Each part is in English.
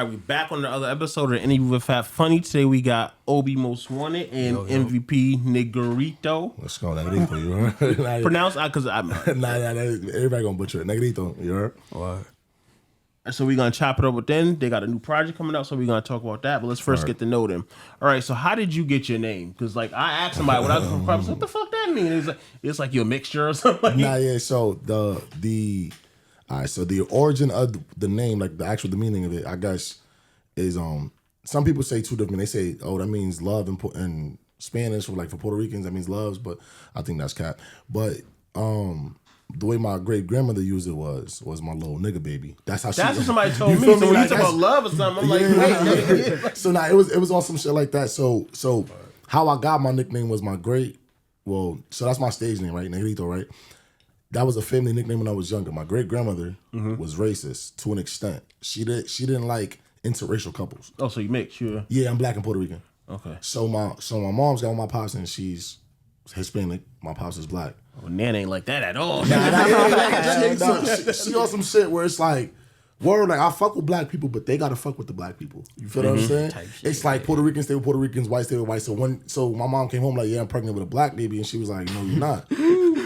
All right, we back on the other episode of Any with Fatfunny. Today we got Obi Mostwvnted and MVP Negrito. Let's go, Negrito. You heard? Pronounce because I'm everybody gonna butcher it. Negrito. You heard? What? So we're gonna chop it up with them. They got a new project coming out, so we're gonna talk about that. But let's first get to know them. All right. So how did you get your name? Because like I asked somebody when I was from Providence, what the fuck that mean? It's like you're a mixture or something. Yeah. So the all right. So the origin of the name, like the meaning of it, I guess, is some people say two different. They say, oh, that means love in Spanish, for Puerto Ricans, that means loves. But I think that's cat. But the way my great grandmother used it was my little nigga baby. That's how. That's what somebody told me. So when you talk about love or something, I'm like, wait. So now it was on some shit like that. So how I got my nickname was my great. Well, so that's my stage name, right? Negrito, right? That was a family nickname when I was younger. My great grandmother was racist to an extent. She didn't like interracial couples. Oh, so you mix, sure? Yeah, I'm black and Puerto Rican. Okay. So my mom's got my pops and she's Hispanic. My pops is black. Oh, Nan ain't like that at all. She on some shit where it's like, word, like I fuck with black people, but they gotta fuck with the black people. You feel what I'm saying? It's like Puerto Ricans stay with Puerto Ricans, white stay with white. So my mom came home like, yeah, I'm pregnant with a black baby, and she was like, no, you're not.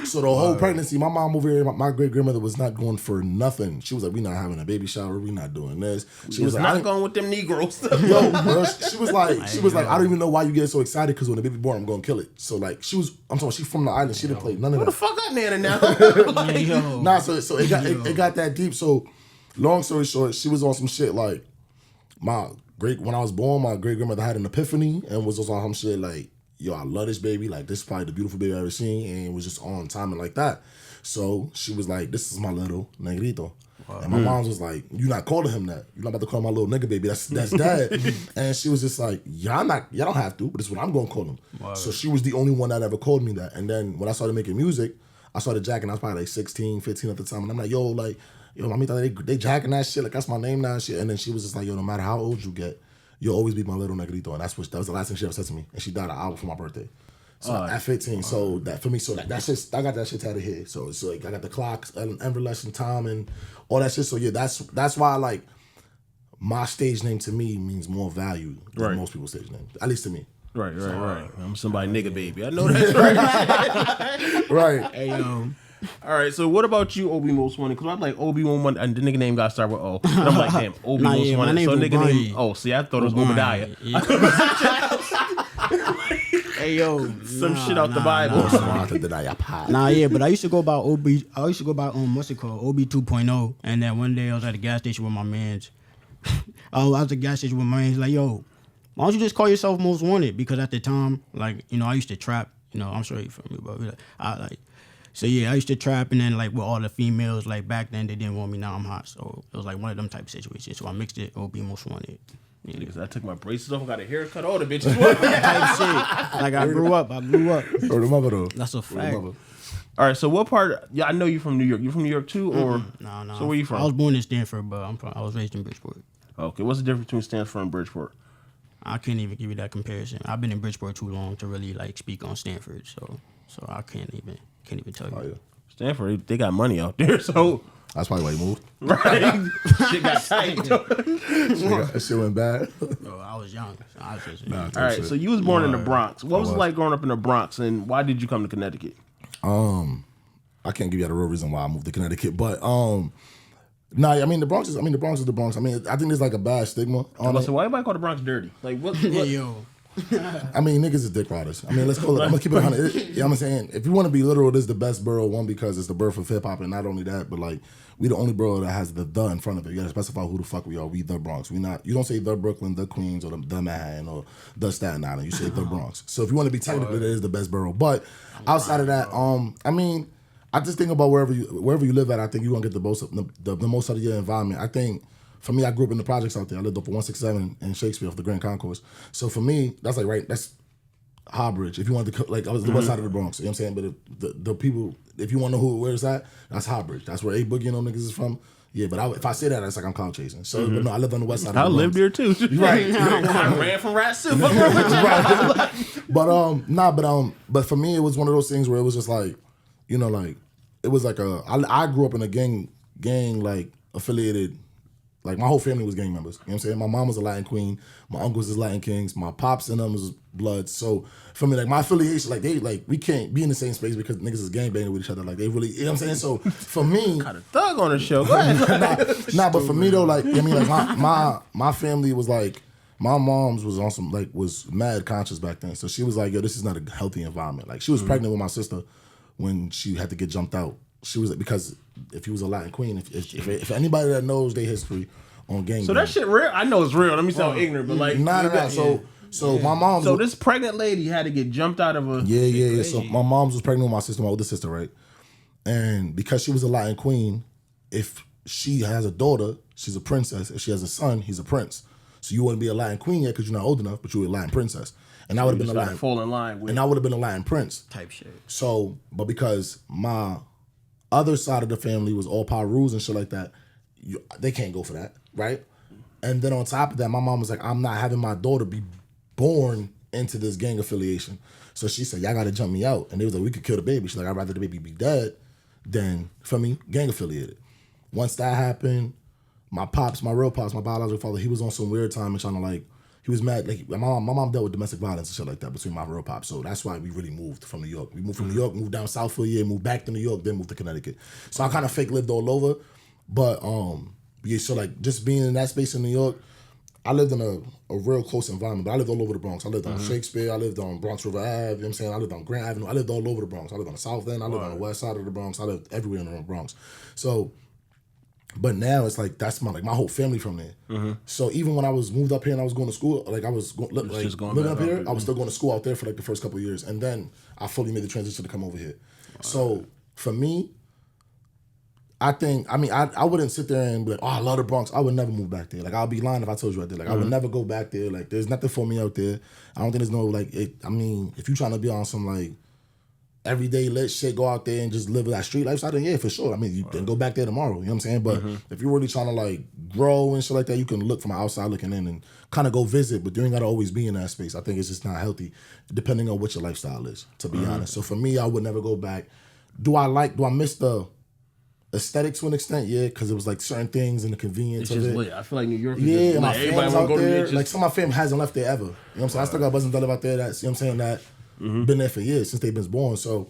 So the whole pregnancy, my mom over here, my great grandmother was not going for nothing. She was like, we not having a baby shower, we not doing this. She was like, not going with them Negroes. Yo, bro, she was like, I don't even know why you get so excited because when the baby born, I'm gonna kill it. So like, I'm talking, she from the island, she didn't play none of that. What the fuck up, Nana now? Nah, so it got that deep. So long story short, she was on some shit like when I was born, my great grandmother had an epiphany and was just on some shit like, yo, I love this baby. Like, this is probably the beautiful baby I've ever seen. And it was just on timing like that. So she was like, this is my little Negrito. Wow. And my mom was like, you're not calling him that. You're not about to call him my little nigga baby. That's dad. And she was just like, y'all don't have to, but it's what I'm going to call him. Wow. So she was the only one that ever called me that. And then when I started making music, I started jacking. I was probably like 16, 15 at the time. And I'm like, yo, mamita, they jacking that shit. Like, that's my name now and shit. And then she was just like, yo, no matter how old you get, you'll always be my little Negrito. And that was the last thing she ever said to me. And she died an hour for my birthday. So at 15, so that for me, so like that's just, I got that shit tatted here. So it's like I got the clocks, everlasting time, and all that shit. So yeah, that's why like my stage name to me means more value than most people's stage names, at least to me. Right. I'm somebody nigga baby. I know that's right. Right. Hey, all right, so what about you, Obi Mostwvnted? Because I'm like Obi Mostwvnted, and the nigga name got to start with O. And I'm like, damn, Obi Mostwvnted. So nigga name, see, I thought it was Obadiah. Hey yo, some shit out the Bible. But I used to go by OB. I used to go by what's it called, OB 2.0. And then one day I was at a gas station with my mans. I was at the gas station with my mans. Like, yo, why don't you just call yourself Mostwvnted? Because at the time, like, I used to trap. I'm sure you feel me, but so yeah, I used to trap, and then like with all the females, like back then they didn't want me. Now I'm hot, so it was like one of them type of situations. So I mixed it. OB Mostwvnted. Yeah, because I took my braces off, I got a haircut, all the bitches. Type shit. Like I blew up. Or the mother though. That's a fact. All right, so what part? Yeah, I know you're from New York. You from New York too, or no? So where you from? I was born in Stanford, but I was raised in Bridgeport. Okay, what's the difference between Stanford and Bridgeport? I can't even give you that comparison. I've been in Bridgeport too long to really like speak on Stanford, so I can't even tell you. Oh, yeah. Stanford, they got money out there, so that's probably why you moved. Right. Shit got tight. That shit went bad. Bro, I was young. So I was just, all right, so you was born in the Bronx. What was it like growing up in the Bronx, and why did you come to Connecticut? I can't give you the real reason why I moved to Connecticut, but the Bronx is the Bronx. I mean, I think there's like a bad stigma on it. So why everybody call the Bronx dirty? Like what? Yo. I mean, niggas is dick riders. I mean, let's call it. I'm gonna keep it 100. You know what I'm saying? If you want to be literal, this is the best borough. One, because it's the birth of hip hop, and not only that, but like we the only borough that has the in front of it. You gotta specify who the fuck we are. We the Bronx. We not. You don't say the Brooklyn, the Queens, or the Manhattan, or the Staten Island. You say the Bronx. So if you want to be technical, it is the best borough. But outside of that, I mean, I just think about wherever you live at. I think you are gonna get the most out of your environment. I think. For me, I grew up in the projects out there. I lived up for 167 in Shakespeare off the Grand Concourse. So for me, that's like that's Harbridge. If you wanted to, like, I was the west side of the Bronx. You know what I'm saying? But the people, if you want to know where it's at, that's Harbridge. That's where A Boogie and them niggas is from. Yeah, but if I say that, it's like I'm cloud chasing. So but no, I lived on the west side of the Bronx. I lived there too. Right. I ran from Rat Soup. Right. But for me, it was one of those things where it was just like, like, it was like I grew up in a gang like affiliated like my whole family was gang members. You know what I'm saying? My mom was a Latin queen, my uncles is Latin kings, my pops and them was Bloods. So for me, like my affiliation, like we can't be in the same space because niggas is gangbanging with each other. Like they really, you know what I'm saying? So for me, Got a thug on the show. Go ahead. nah, but for me though, like I mean, like my family was like, my mom's was on some like was mad conscious back then. So she was like, yo, this is not a healthy environment. Like she was pregnant with my sister when she had to get jumped out. She was because if he was a Latin queen, if anybody that knows their history on gang, So that shit real? I know it's real. Let me sound ignorant, but like nah. So my mom. So this pregnant lady had to get jumped out of a Yeah. So my mom was pregnant with my sister, my older sister, right? And because she was a Latin queen, if she has a daughter, she's a princess. If she has a son, he's a prince. So you wouldn't be a Latin queen yet because you're not old enough, but you were a Latin princess. And I would have been a Latin fall in line with, and I would have been a Latin prince type shit. So, but because my other side of the family was all Perus and shit like that, they can't go for that, right? And then on top of that, my mom was like, I'm not having my daughter be born into this gang affiliation. So she said, y'all got to jump me out. And they was like, we could kill the baby. She's like, I'd rather the baby be dead than, for me, gang affiliated. Once that happened, my real pops, my biological father, he was on some weird time and trying to like, he was mad. Like my mom dealt with domestic violence and shit like that between my real pops. So that's why we really moved from New York. We moved from New York, moved down south for a year, moved back to New York, then moved to Connecticut. So I kind of fake lived all over. But yeah, so like just being in that space in New York, I lived in a real close environment. But I lived all over the Bronx. I lived on Shakespeare. I lived on Bronx River Ave. You know what I'm saying? I lived on Grant Avenue. I lived all over the Bronx. I lived on the South End. I lived on the West Side of the Bronx. I lived everywhere in the Bronx. So. But now it's like that's my whole family from there. So even when I was moved up here and I was going to school, like I was living up here, I was still going to school out there for like the first couple of years, and then I fully made the transition to come over here. Wow. So for me, I wouldn't sit there and be like, oh, I love the Bronx. I would never move back there. Like I'll be lying if I told you I did. Like I would never go back there. Like there's nothing for me out there. I don't think there's no like. If you're trying to be on some like. Everyday lit shit, go out there and just live that street lifestyle, then yeah, for sure. I mean, you then go back there tomorrow, you know what I'm saying? But if you're really trying to like grow and shit like that, you can look from outside looking in and kind of go visit, but you ain't got to always be in that space. I think it's just not healthy, depending on what your lifestyle is, to be honest. So for me, I would never go back. Do I miss the aesthetics to an extent? Yeah, because it was like certain things and the convenience of it. Lit. I feel like New York is just my lit. family's out there. Like some of my family hasn't left there ever. You know what I'm saying? I still got buzzing done out there that's, you know what I'm saying, that been there for years since they've been born. So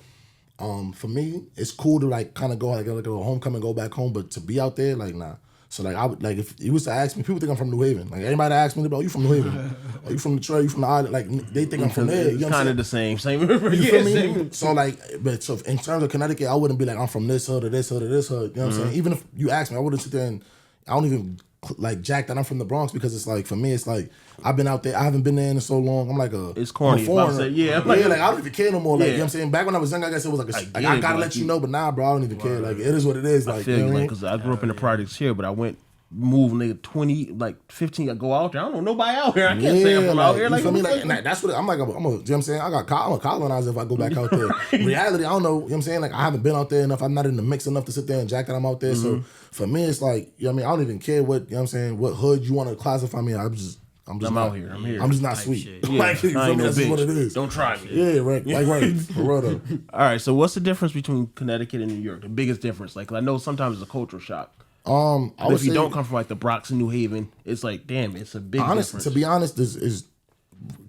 for me, it's cool to like kind of go like a homecoming, go back home, but to be out there, like nah. So like I would like if you was to ask me, people think I'm from New Haven. Like anybody that asks me, oh, you from New Haven? Are you from Detroit? You from the island? Like they think I'm from there. You know kind of the same. You feel me? So like, but so in terms of Connecticut, I wouldn't be like I'm from this hood or this hood or this hood. You know what I'm saying? Even if you ask me, I wouldn't sit there and I don't even like jack that I'm from the Bronx because it's like for me, it's like I've been out there. I haven't been there in so long. I'm like it's corny. Foreigner. Like I don't even care no more. Like you know what I'm saying? Back when I was young, I guess it was like I gotta let you know, but nah, bro, I don't even care. Like it is what it is. Like I feel you, because I grew up in the projects here, but I moved nigga 20 like 15. I go out there. I don't know nobody out here. I can't say I'm from out here. Like you feel me? Like that's what I'm like. You know what I'm saying? I'm a colonizer if I go back out there. Reality, I don't know. You know what I'm saying? Like I haven't been out there enough. I'm not in the mix enough to sit there and jack that I'm out there. So for me, it's like you know what I mean. I don't even care what you know what I'm saying. What hood you want to classify me? I'm out here. I'm here. I'm just not sweet. Like you feel me? That's just what it is. Don't try me. Yeah, right. Like right. For real though. All right. So what's the difference between Connecticut and New York? The biggest difference? Like I know sometimes it's a cultural shock. If you don't come from like the Bronx and New Haven, it's like damn, it's a big difference. To be honest, this is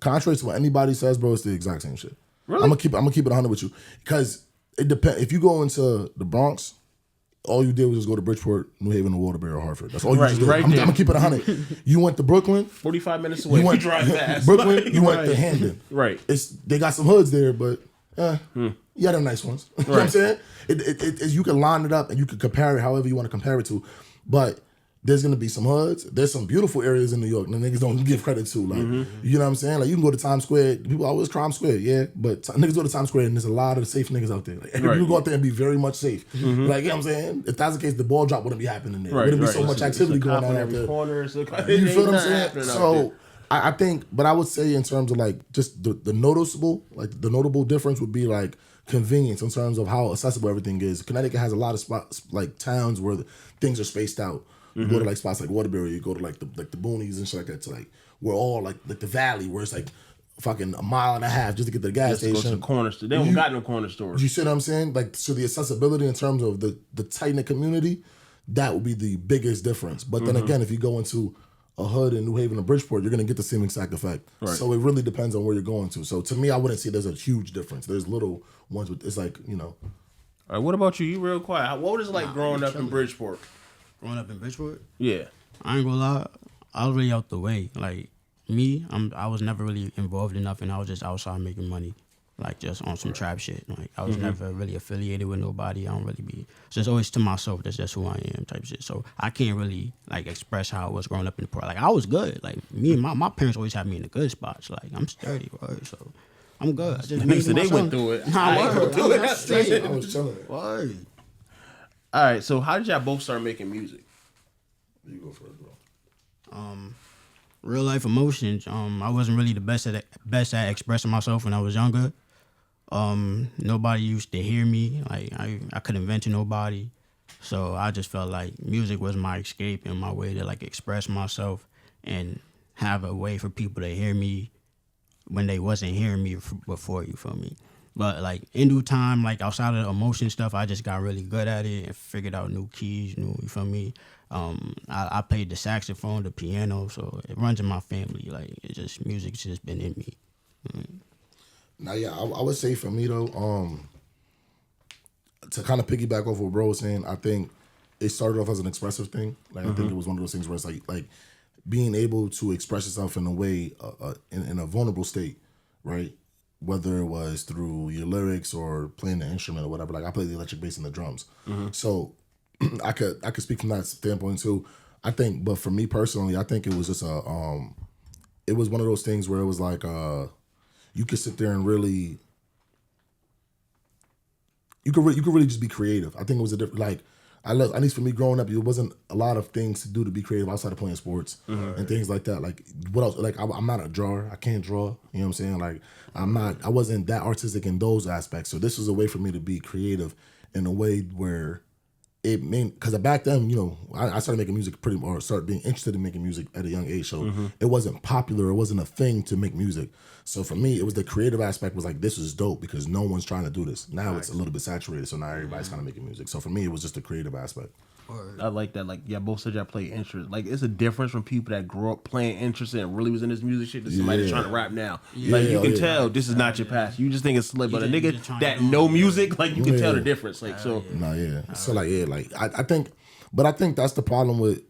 contrary to what anybody says, bro. It's the exact same shit. Really? I'm gonna keep it 100 with you because it depends. If you go into the Bronx, all you did was just go to Bridgeport, New Haven, or Waterbury, or Hartford. That's all you just did. I'm gonna keep it 100. You went to Brooklyn, 45 minutes away. You drive fast. Brooklyn, you went to Hamden. Right. They got some hoods there, but you had them nice ones. You know what I'm saying? You can line it up and you can compare it however you want to compare it to, but there's gonna be some hoods. There's some beautiful areas in New York that niggas don't give credit to. Like, you know what I'm saying? Like, you can go to Times Square. People always crime square, yeah, but niggas go to Times Square and there's a lot of safe niggas out there. Like, you go out there and be very much safe. Like, you know what I'm saying? If that's the case, the ball drop wouldn't be happening there. Wouldn't be so much activity going on out there. You feel what I'm saying? So I think, but I would say in terms of like just the notable difference would be like convenience in terms of how accessible everything is. Connecticut has a lot of spots, like towns where things are spaced out. You go to like spots like Waterbury, you go to like the boonies and shit like that. To like we're all like the valley where it's like fucking a mile and a half just to get to the gas station. Go to the corner store. They don't got no corner stores. You see what I'm saying? Like so the accessibility in terms of the tight knit community that would be the biggest difference. But then again, if you go into a hood in New Haven or Bridgeport, you're gonna get the same exact effect. Right. So it really depends on where you're going to. So to me, I wouldn't say there's a huge difference. There's little ones with it's like, you know. All right, what about you? You real quiet. What was it like growing up in Bridgeport? Growing up in Bridgeport? Yeah. I ain't gonna lie, I was really out the way. Like me, I was never really involved in nothing. I was just outside making money. Like just on some trap shit. Like I was never really affiliated with nobody. I don't really be. So it's always to myself. That's just who I am, type shit. So I can't really like express how I was growing up in the poor. Like I was good. Like me and my parents always had me in the good spots. Like I'm sturdy, right? So I'm good. I just made they went through it. Nah, I word. through it. I'm straight. I was chilling. Word. All right, so how did y'all both start making music? You go first, bro. Real life emotions. I wasn't really the best at expressing myself when I was younger. Nobody used to hear me. Like I couldn't vent to nobody. So I just felt like music was my escape and my way to like express myself and have a way for people to hear me when they wasn't hearing me before, you feel me? But like in due time, like outside of the emotion stuff, I just got really good at it and figured out new keys, you feel me? I played the saxophone, the piano, so it runs in my family. Like music's just been in me. Now, yeah, I would say for me though, to kind of piggyback off what bro was saying, I think it started off as an expressive thing. Like I think it was one of those things where it's like being able to express yourself in a way, in a vulnerable state, right? Whether it was through your lyrics or playing the instrument or whatever. Like I play the electric bass and the drums, so I could speak from that standpoint too. I think, but for me personally, I think it was just it was one of those things where it was like you could sit there and really, you could really just be creative. I think it was a different, like, at least for me growing up, it wasn't a lot of things to do to be creative outside of playing sports and things like that. Like, what else? Like, I'm not a drawer. I can't draw. You know what I'm saying? Like, I wasn't that artistic in those aspects. So this was a way for me to be creative in a way where it meant, because back then, I started making music or started being interested in making music at a young age. So it wasn't popular. It wasn't a thing to make music. So for me, it was the creative aspect was like, this is dope because no one's trying to do this. Now it's a little bit saturated. So now everybody's kind of making music. So for me, it was just the creative aspect. I like that. Like, yeah, both said y'all play interest. Like, it's a difference from people that grew up playing interest and really was in this music shit to somebody that's trying to rap now. Like, you can tell this is not your past. You just think it's slick, but a nigga that know music, like, you can tell the difference. Like, so. No, yeah. So, like, yeah, like, I think that's the problem with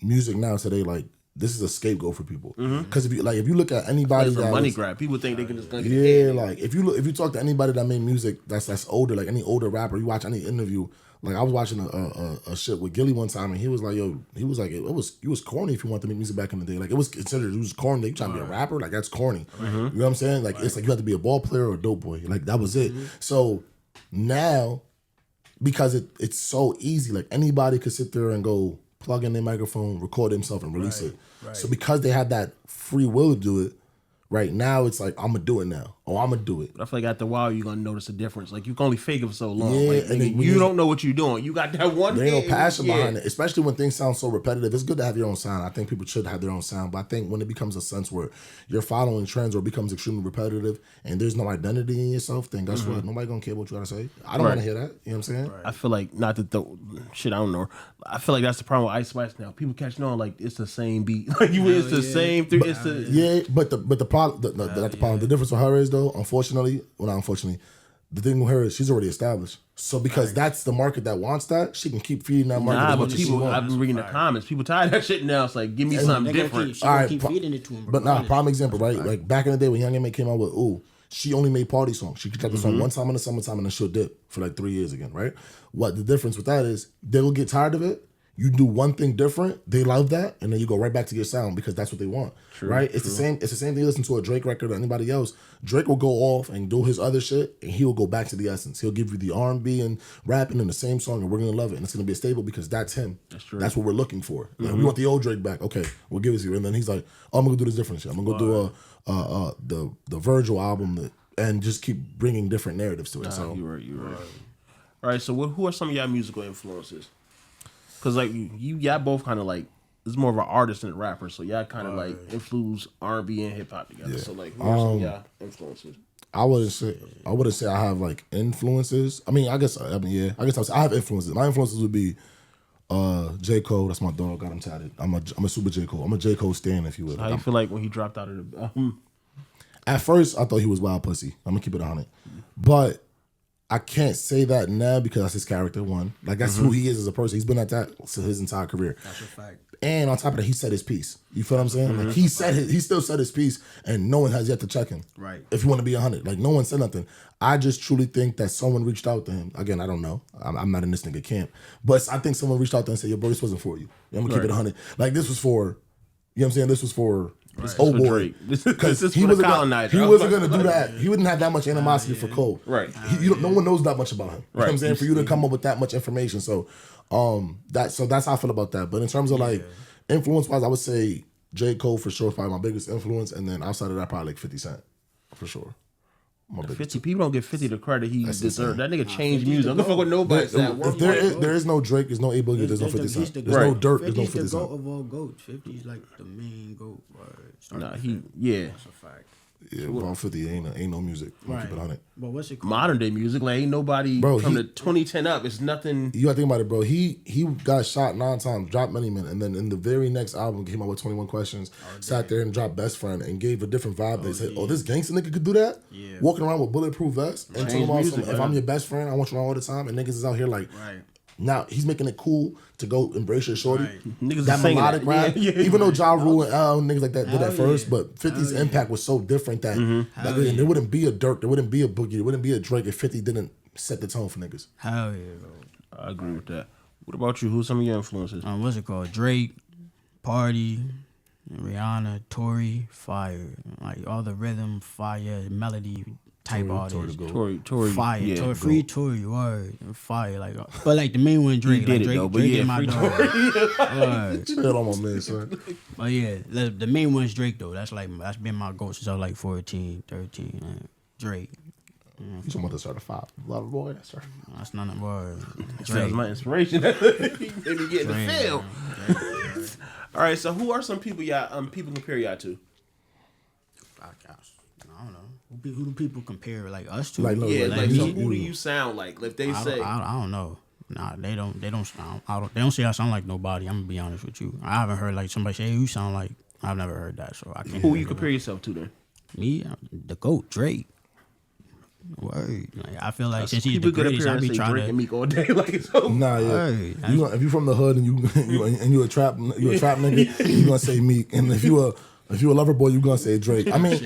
music now today. Like, this is a scapegoat for people. Because if you look at anybody it's a that money grab, people think they can just get like if you talk to anybody that made music that's older, like any older rapper, you watch any interview. Like I was watching a shit with Gilly one time, and he was like, it was corny if you wanted to make music back in the day. Like it was considered corny. You trying to be a rapper, like that's corny. You know what I'm saying? Like it's like you have to be a ball player or a dope boy. Like that was it. So now, because it's so easy, like anybody could sit there and go plug in their microphone, record himself, and release it. Right. So because they had that free will to do it, right now it's like, I'm going to do it now. Oh, I'm going to do it. But I feel like after a while, you're going to notice a difference. Like, you can only fake it for so long. Yeah, like, and you don't know what you're doing. You got that one thing. There ain't no passion behind it, especially when things sound so repetitive. It's good to have your own sound. I think people should have their own sound. But I think when it becomes a sense where you're following trends or it becomes extremely repetitive and there's no identity in yourself, then guess what? Nobody going to care what you got to say. I don't want to hear that. You know what I'm saying? Right. I feel like, not that the shit, I don't know. I feel like that's the problem with Ice Spice now. People catching on like it's the same beat. Like it's the same thing. But the problem, not the problem. The difference with her is though, unfortunately, the thing with her is she's already established. So because that's the market that wants that, she can keep feeding that market. Nah, but people, I've been reading the comments. People tired of that shit now. It's like, give me something different. Keep feeding it to them. But prime example, right? Like back in the day when Young M.A came out with Ooh, she only made party songs. She could drop the song one time in the summertime and then she'll dip for like 3 years again, right? What the difference with that is they'll get tired of it. You do one thing different, they love that, and then you go right back to your sound because that's what they want, right? It's the same. It's the same thing. You listen to a Drake record or anybody else. Drake will go off and do his other shit, and he will go back to the essence. He'll give you the R&B and rapping in the same song, and we're gonna love it, and it's gonna be a staple because that's him. That's true. That's what we're looking for. Like, we want the old Drake back. Okay, we'll give it to you, and then he's like, "Oh, I'm gonna do this different shit. I'm gonna go do the Virgil album and just keep bringing different narratives to it." So you're right. All right. So who are some of y'all musical influences? Because, like, y'all both kind of, like, it's more of an artist than a rapper, so y'all kind of, like, influence R&B and hip-hop together. Yeah. So, like, who are some of y'all influences? I wouldn't say I have, like, influences. I guess I have influences. My influences would be J. Cole, that's my dog. Got him tatted. I'm a super J. Cole. I'm a J. Cole stan, if you will. How you feel like when he dropped out of the? At first, I thought he was wild pussy. I'm gonna keep it 100, but I can't say that now because that's his character. One, like that's who he is as a person. He's been at that his entire career. That's a fact. And on top of that, he said his piece. You feel what I'm saying? Like he still said his piece, and no one has yet to check him. Right. If you want to be 100, like no one said nothing. I just truly think that someone reached out to him. Again, I don't know. I'm not in this nigga camp, but I think someone reached out to him and said, "Yo, bro, this wasn't for you. I'm gonna keep it 100. Like this was for, you know what I'm saying? This was for." Oh boy, because he wasn't gonna do that. He wouldn't have that much animosity for Cole. Right. No one knows that much about him. You know what I'm saying? For you to come up with that much information, so that's how I feel about that. But in terms of like influence wise, I would say J. Cole for sure, probably my biggest influence, and then outside of that, probably like 50 Cent for sure. 50 people don't give 50 the credit he deserves. That nigga changed music. Don't fuck with nobody. If there is no Drake, there's no A Boogie, there's no 50 Cent. There's no Dirt, there's no 50 Cent. 50's the GOAT of all GOATs. 50's like the main GOAT. Nah, That's a fact. Yeah, bro, 50 ain't no music. Right. Keep it 100. But what's it called? Modern day music, like ain't nobody from the 2010 up. It's nothing. You gotta think about it, bro. He got shot 9 times, dropped Many Men, and then in the very next album came out with 21 Questions, sat there and dropped Best Friend and gave a different vibe. They said, "Oh, this gangster nigga could do that." Yeah. Walking around with bulletproof vests and talking about if I'm your best friend, I want you around all the time, and niggas is out here like. Right. Now he's making it cool to go embrace your shorty. Right. Niggas that melodic rap, even though Ja Rule and niggas like that did at first, yeah. but 50's impact was so different that there wouldn't be a Dirk, there wouldn't be a Boogie, there wouldn't be a Drake if 50 didn't set the tone for niggas. Hell yeah, bro. I agree with that. What about you? Who's some of your influences? What's it called? Drake, Party, Rihanna, Tory, fire. Like all the rhythm, fire, melody type artists. Tory, fire. yeah, Free Tory, word. Fire. Like, but like the main one, Drake. He did like, it Drake, though, but Drake yeah, is my Free dog. Word. Chill on my man, son. But yeah, the main one's Drake though. That's been my goal since I was like 14, 13. Drake. You talking about the certified lover boy? That's not a word. That was my inspiration. He made me get in the film. All right, so who are some people people compare y'all to? I don't know. Who do people compare like us to? Like, no, Yeah, like so me. who do you sound like? If they say, I don't know. Nah, they don't sound. They don't say I sound like nobody. I'm gonna be honest with you. I haven't heard like somebody say, "Hey, you sound like." I've never heard that, so I can't. Who you compare yourself to then? Me, the GOAT, Drake. Word. Like, I feel like since he's the greatest, I be trying Drake to. and Meek all day. Like so. Nah, yeah. Word. If you from the hood and you a trap nigga, you gonna say Meek, and if you a lover boy, you gonna say Drake. I mean,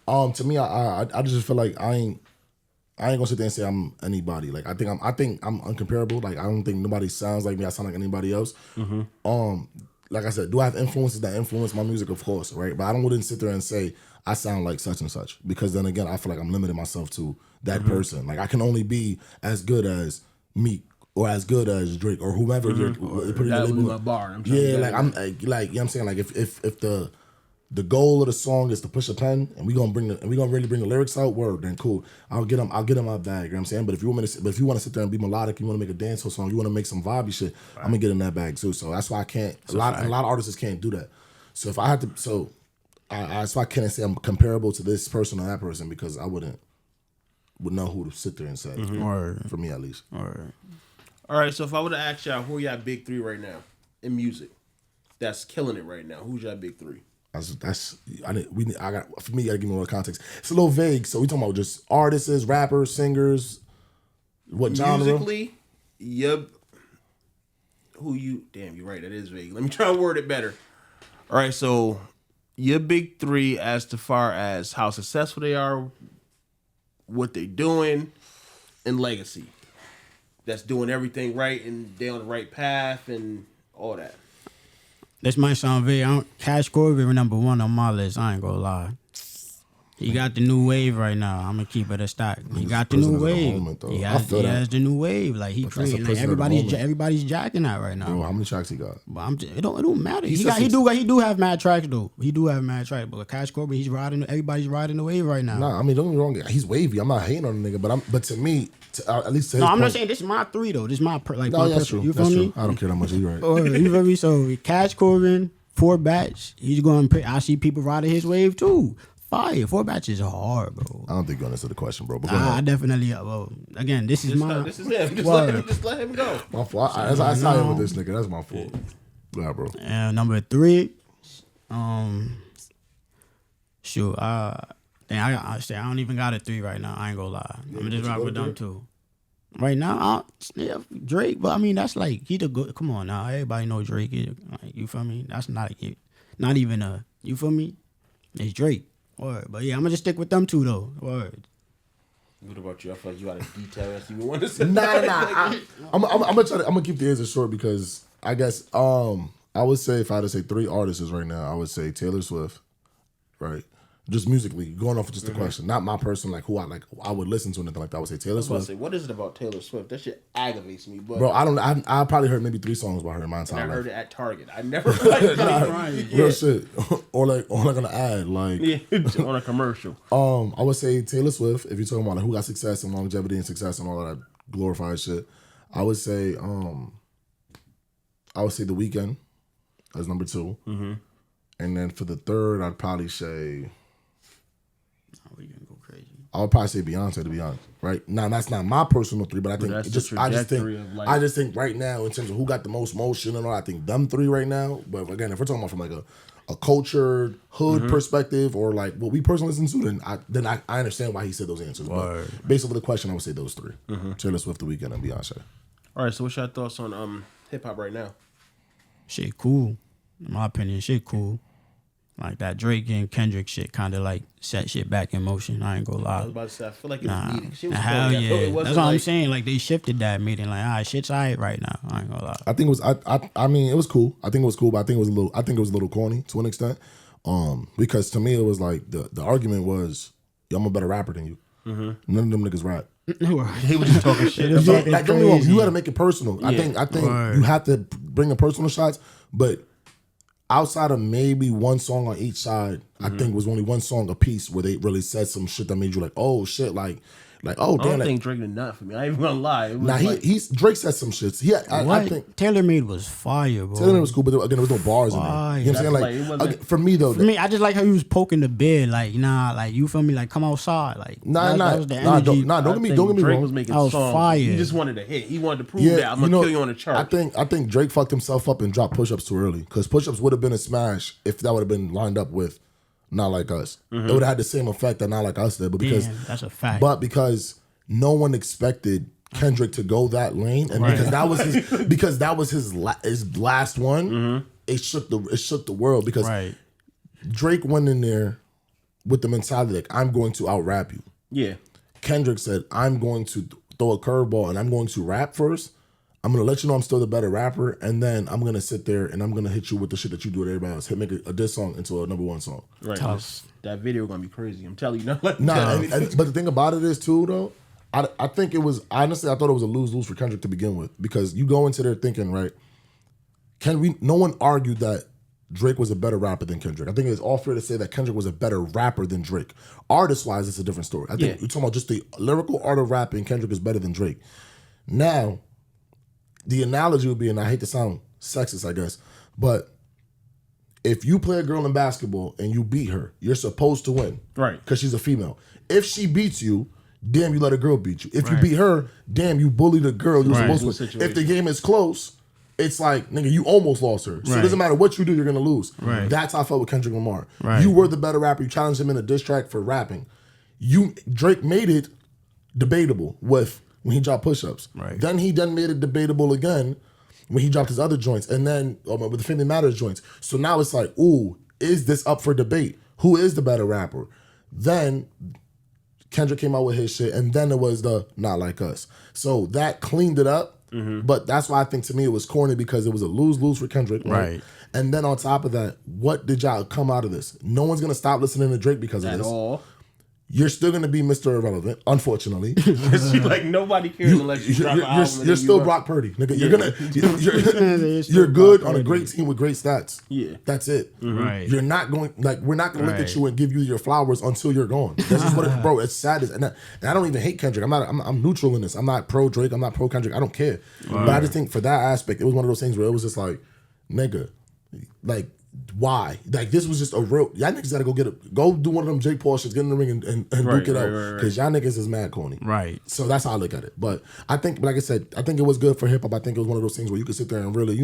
to me, I just feel like I ain't gonna sit there and say I'm anybody. Like I think I'm uncomparable. Like I don't think nobody sounds like me. I sound like anybody else. Like I said, do I have influences that influence my music? Of course, right? But I wouldn't sit there and say I sound like such and such, because then again, I feel like I'm limiting myself to that person. Like I can only be as good as Meek or as good as Drake or whomever. Put in the label. A bar. Yeah, like I'm like you know what I'm saying, like if the goal of the song is to push a pen and we gonna really bring the lyrics out, word, then cool. I'll get them my bag, you know what I'm saying? But if you want to sit there and be melodic, you want to make a dancehall song, you want to make some vibey shit, I'm gonna get in that bag too. So that's why I can't a lot of artists can't do that. So if I had to that's why I can't say I'm comparable to this person or that person, because I would know who to sit there and say. For me at least. All right, so if I would have asked y'all who are y'all big three right now in music that's killing it right now, who's y'all big three? For me, you gotta give me more context. It's a little vague, so we talking about just artists, rappers, singers, what genre? Musically, damn, you're right, that is vague. Let me try to word it better. All right, so your big three as far as how successful they are, what they're doing, and legacy. That's doing everything right and they're on the right path and all that. This might sound vague. Cash Corbin number 1 on my list. I ain't gonna lie. He got the new wave right now. I'm gonna keep it a stack. He got the new wave. He has the new wave. Like he created. Like, everybody's jacking that right now. Bro, how many tracks he got? But it don't matter. He do have mad tracks though. He do have mad tracks. But Cash Corbin, everybody's riding the wave right now. Nah, I mean don't get me wrong. He's wavy. I'm not hating on the nigga, but to me, at least to his I'm not saying this is my 3 though. This is my that's true. You feel me? I don't care that much. You're right. You feel me? So Cash Corbin, 4 Bats. He's going. I see people riding his wave too. fire. 4 batches are hard, bro. I don't think you answer the question, bro. But I definitely. Well, again, this is my. This is him. Just let him go. my fault. I sided with this nigga. That's my fault. Yeah, bro. And number 3, shoot, I don't even got a 3 right now. I ain't gonna lie. I'm gonna just rock with them 2. Right now, Drake, but I mean that's like he the good. Come on now, everybody know Drake. Like, you feel me? That's not even a. You feel me? It's Drake. Word. But yeah, I'm gonna just stick with them 2 though. Word. What about you? I feel like you got a detail that you want to say. Nah. I'm gonna keep the answer short because I guess I would say if I had to say 3 artists right now, I would say Taylor Swift, right? Just musically, going off of just the question, not my person, like who I would listen to anything like that. I would say Taylor Swift. What is it about Taylor Swift? That shit aggravates me, but bro. I probably heard maybe 3 songs by her in my entire I life. heard it at Target. I never real shit, or like on an ad, like on a commercial. I would say Taylor Swift. If you're talking about like, who got success and longevity and success and all of that glorified shit, I would say The Weeknd as number 2, and then for the 3rd, I'd probably say. We gonna go crazy. I would probably say Beyonce, to be honest. Right now, that's not my personal 3, but I think I just think right now in terms of who got the most motion and all, I think them 3 right now. But again, if we're talking about from like a cultured hood perspective or like what we personally listen to, then I understand why he said those answers. But based on the question, I would say those 3: Taylor Swift, The Weeknd, and Beyonce. All right. So, what's your thoughts on hip hop right now? Shit cool. In my opinion, shit cool. Like that Drake and Kendrick shit kind of like set shit back in motion. I ain't gonna lie. I was about to say, I feel like it was needed. She was hell funny. yeah. That's what I'm saying. Like they shifted that meeting. Like, all right, shit's all right now. I ain't gonna lie. I think it was. I mean, it was cool. I think it was cool, but I think it was a little corny to an extent. Because to me, it was like the argument was, yo, I'm a better rapper than you. None of them niggas rap. He was just talking shit. Like, don't get me wrong, you got to make it personal. Yeah. I think you have to bring the personal shots, but outside of maybe one song on each side, I think it was only one song a piece where they really said some shit that made you like, oh shit, like oh damn. I don't think Drake did nothing for me. I ain't even gonna lie. Drake said some shit. I think Taylor Made was fire, bro. Taylor Made was cool, but again, there was no bars in there. You know what I'm saying? Like for me though, I just like how he was poking the bed, like like you feel me, like come outside, like don't get me wrong. Drake was making songs. Fire. He just wanted to hit. He wanted to prove that I'm gonna kill you on the chart. I think Drake fucked himself up and dropped Push-Ups too early because Push-Ups would have been a smash if that would have been lined up with Not Like Us. It would have had the same effect that Not Like Us did, but because that's a fact. But because no one expected Kendrick to go that lane, and because that was his last one, it shook the world because Drake went in there with the mentality like I'm going to out rap you. Yeah. Kendrick said I'm going to throw a curveball and I'm going to rap first. I'm gonna let you know I'm still the better rapper, and then I'm gonna sit there and I'm gonna hit you with the shit that you do with everybody else. Make a diss song into a number 1 song. Right. That video gonna be crazy. I'm telling you. But the thing about it is too though. I think it was, honestly, I thought it was a lose-lose for Kendrick to begin with because you go into there thinking, right, no one argued that Drake was a better rapper than Kendrick. I think it's all fair to say that Kendrick was a better rapper than Drake. Artist-wise, it's a different story. I think you're talking about just the lyrical art of rapping, Kendrick is better than Drake. Now, the analogy would be, and I hate to sound sexist, I guess, but if you play a girl in basketball and you beat her, you're supposed to win. Right. Because she's a female. If she beats you, damn, you let a girl beat you. If you beat her, damn, you bullied a girl. You're supposed to win. If the game is close, it's like, nigga, you almost lost her. So it doesn't matter what you do, you're going to lose. Right. That's how I felt with Kendrick Lamar. Right. You were the better rapper. You challenged him in a diss track for rapping. Drake made it debatable when he dropped Push-Ups. Right. Then he made it debatable again when he dropped his other joints. And then with the Family Matters joints. So now it's like, ooh, is this up for debate? Who is the better rapper? Then Kendrick came out with his shit, and then it was the Not Like Us. So that cleaned it up, but that's why I think to me it was corny because it was a lose-lose for Kendrick. Right. And then on top of that, what did y'all come out of this? No one's going to stop listening to Drake because of this. At all. You're still going to be Mr. Irrelevant, unfortunately. Like nobody cares unless you drop an album. You're still Brock Purdy, nigga. You're good on a great team with great stats. Yeah, that's it. Right. You're not going we're not going to look at you and give you your flowers until you're gone. That's just what bro. It's sad, and I don't even hate Kendrick. I'm neutral in this. I'm not pro Drake. I'm not pro Kendrick. I don't care. Right. But I just think for that aspect, it was one of those things where it was just like, nigga, like why? Like this was just a real. Y'all niggas gotta go do one of them Jake Paul shits, get in the ring and duke it out. Because y'all niggas is mad corny. Right. So that's how I look at it. But I think, like I said, I think it was good for hip hop. I think it was one of those things where you could sit there and really,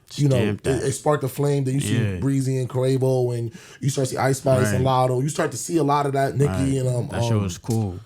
it sparked a flame. Then you see Breezy and Quavo, and you start to see Ice Spice and Lotto. You start to see a lot of that. Nicki and that shit was cool.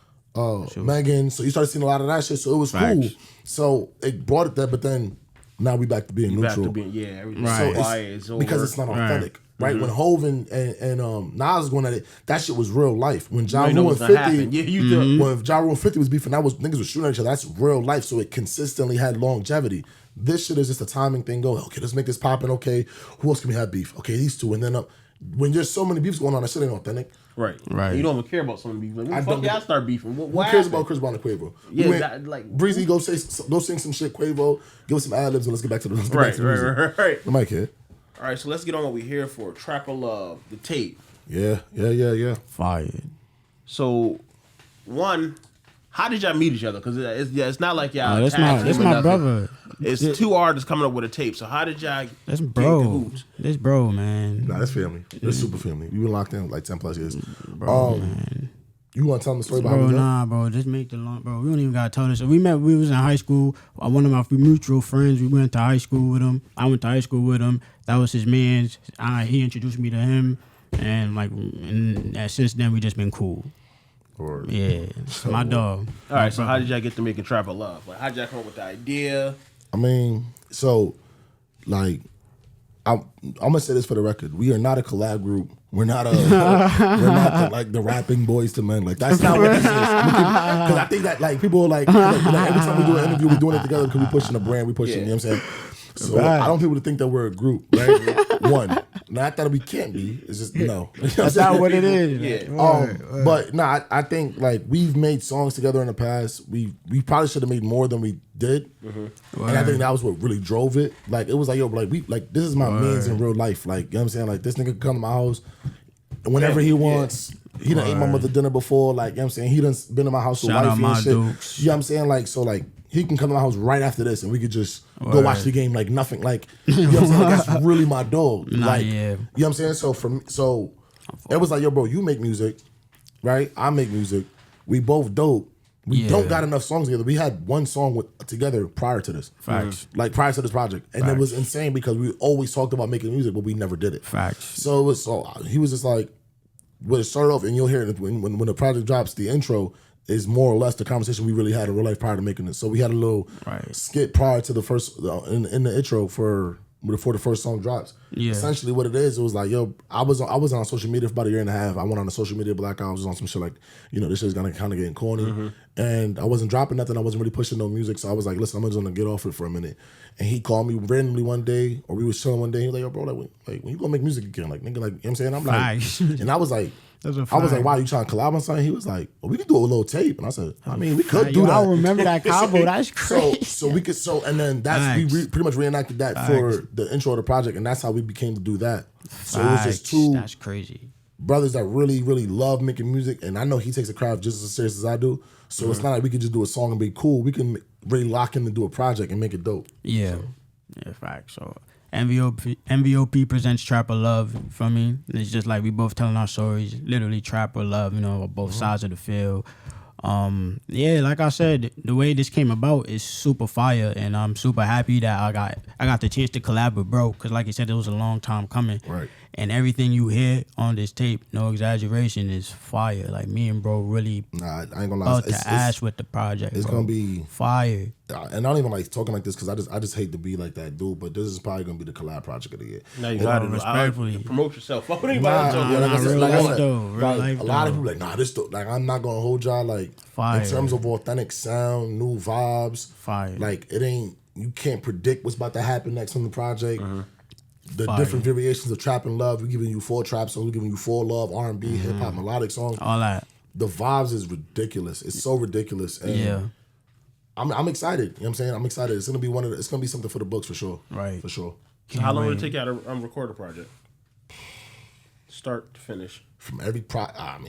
Megan. So you started seeing a lot of that shit. So it was cool. So it brought it there, but then now we back to being neutral. Everything so because it's not authentic. Right? When Hov and Nas was going at it, that shit was real life. When Ja Rule and 50, when Ja Rule and 50 was beefing, that was niggas was shooting at each other. That's real life. So it consistently had longevity. This shit is just a timing thing. Go, okay, let's make this poppin'. Okay, who else can we have beef? Okay, these two, and then when there's so many beefs going on, that shit ain't authentic. Right. You don't even care about some of the beef. Like, when the fuck y'all start beefing? Who cares about Chris Brown and Quavo? Yeah, Breezy, go sing some shit. Quavo, give us some ad-libs and let's get back to the music. Right. The mic here. All right, so let's get on what we're here for. Trapper Love, the tape. Yeah. Fired. So, one, how did y'all meet each other? Because it's not like y'all. That's my brother. It's two artists coming up with a tape. So how did y'all? That's bro. That's bro, man. Nah, that's family. That's super family. We've been locked in like 10 plus years. Bro, man. You want to tell them the story about bro? Nah, bro. Just make the long, bro. We don't even gotta tell this. So we was in high school. One of my mutual friends. We went to high school with him. I went to high school with him. That was his man's. He introduced me to him, and since then we just been cool. Yeah, my dog. All right, so how did y'all get to making Trapper Love? Like, how did y'all come up with the idea? I mean, so, like, I'm gonna say this for the record: we are not a collab group. We're not like the rapping Boys to Men. Like that's not what this is. Because I think that like people are like every time we do an interview, we're doing it together because we're pushing a brand, we pushing. You know what I'm saying? So I don't want people to think that we're a group, right? One, not that we can't be. It's just no. That's not what it is. Yeah. But no, I think like we've made songs together in the past. We probably should have made more than we did, and I think that was what really drove it. Like it was like this is my man's in real life. Like you know what I'm saying? Like this nigga can come to my house whenever he wants. He done ate my mother dinner before. Like you know what I'm saying? He done been in my house with wifey and shit. Dukes. You know what I'm saying? Like so like. He can come to my house right after this, and we could just go watch the game like nothing. Like you know what I'm saying? Like, that's really my dog. Like you know what I'm saying? So it was like, yo, bro, you make music, right? I make music. We both dope. We don't got enough songs together. We had one song together prior to this. Facts. Like prior to this project, and it was insane because we always talked about making music, but we never did it. Facts. So it was he was just like, when it started off, and you'll hear it when the project drops. The intro is more or less the conversation we really had in real life prior to making it. So we had a little skit prior to the first in the intro before the first song drops. Yeah. Essentially what it is, it was like, yo, I was on social media for about a year and a half. I went on a social media blackout. I was on some shit like, this shit's gonna kind of getting corny. And I wasn't dropping nothing. I wasn't really pushing no music. So I was like, listen, I'm just gonna get off it for a minute. And he called me randomly one day, or we was chilling one day. He was like, yo, bro, like when you gonna make music again? Like, nigga, like, you know what I'm saying? I'm like, and I was like, why you trying to collab on something? He was like, well, we could do a little tape. And I said, I mean, we could do that. I remember that combo. That's crazy. So we could, and then we pretty much reenacted that for the intro of the project, and that's how we became to do that. So it was just two that's crazy brothers that really, really love making music, and I know he takes the craft just as serious as I do. So it's not like we could just do a song and be cool. We can really lock in and do a project and make it dope. Yeah, facts. So MVOP presents Trapper Love for me. It's just like we both telling our stories, literally Trapper Love, on both sides of the field. Like I said, the way this came about is super fire, and I'm super happy that I got the chance to collab with bro, because like you said, it was a long time coming. Right. And everything you hear on this tape, no exaggeration, is fire. Like me and bro really I ain't gonna lie, it's ass with the project. It's gonna be fire. And I don't even like talking like this because I just hate to be like that dude, but this is probably gonna be the collab project of the year. Now you gotta respectfully promote yourself. What anybody a lot of people like, nah, this like I'm not gonna hold y'all like fire. In terms of authentic sound, new vibes, fire. Like it ain't, you can't predict what's about to happen next on the project. The different variations of trap and love. We're giving you 4 trap songs. We're giving you 4 love, R&B, hip hop, melodic songs. All that. The vibes is ridiculous. It's so ridiculous. And I'm excited. You know what I'm saying? I'm excited. It's gonna be something for the books for sure. Right. For sure. So how long would it take you to record a project? start to finish? From every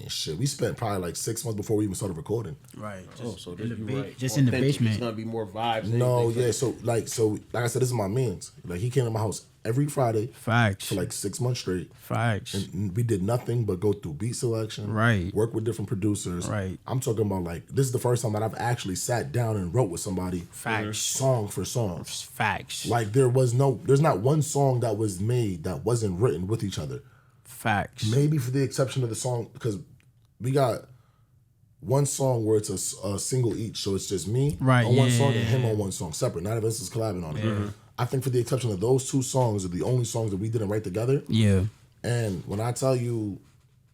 shit. We spent probably like 6 months before we even started recording. Right. So this you right. Just in the basement. It's gonna be more vibes. No, yeah. So like I said, this is my man's. Like he came to my house every Friday. Facts. For like 6 months straight. Facts. And we did nothing but go through beat selection. Right. Work with different producers. Right. I'm talking about like this is the first time that I've actually sat down and wrote with somebody. Facts. Song for song. Facts. Like there's not one song that was made that wasn't written with each other. Facts. Maybe for the exception of the song, because we got one song where it's a single each, so it's just me on one song and him on one song, separate. None of us is collabing on it. Mm-hmm. I think for the exception of those two songs are the only songs that we didn't write together. Yeah. And when I tell you,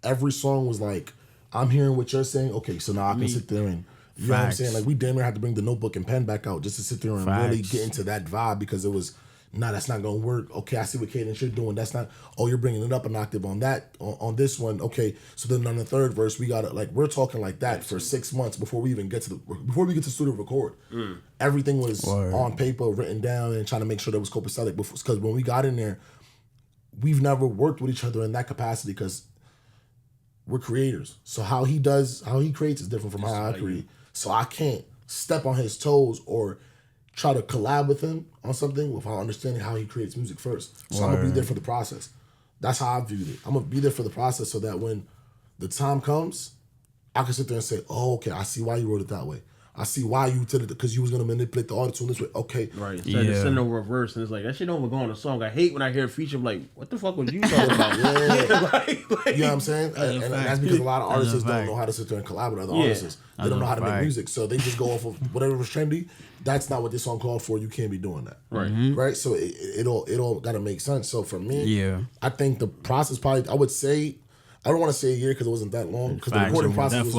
every song was like, I'm hearing what you're saying. Okay, so now I can sit there and you know what I'm saying? Like we damn near had to bring the notebook and pen back out just to sit there and really get into that vibe because it was. Nah, that's not gonna work. Okay, I see what cadence you're doing. That's not. Oh, you're bringing it up an octave on that on this one. Okay, so then on the third verse, we got it. Like we're talking like that for 6 months before we even get to the studio record. Everything was on paper, written down, and trying to make sure that was copacetic. Because when we got in there, we've never worked with each other in that capacity because we're creators. So how he creates is different from how I create. So I can't step on his toes or try to collab with him on something without understanding how he creates music first. So I'm gonna be there for the process. That's how I viewed it. I'm gonna be there for the process so that when the time comes, I can sit there and say, "Oh, okay, I see why you wrote it that way. I see why you did it because you was gonna manipulate the auto tune this way." Okay, right. Instead of sending over a verse and it's like that shit don't go on a song. I hate when I hear a feature. I'm like, what the fuck was you talking about? like, you know what I'm saying? And that's because a lot of artists don't know how to sit there and collab with other artists. They don't know how to make music, so they just go off of whatever was trendy. That's not what this song called for. You can't be doing that, right? So it all got to make sense. So for me, I think the process probably I would say. I don't want to say a year because it wasn't that long. Because the recording process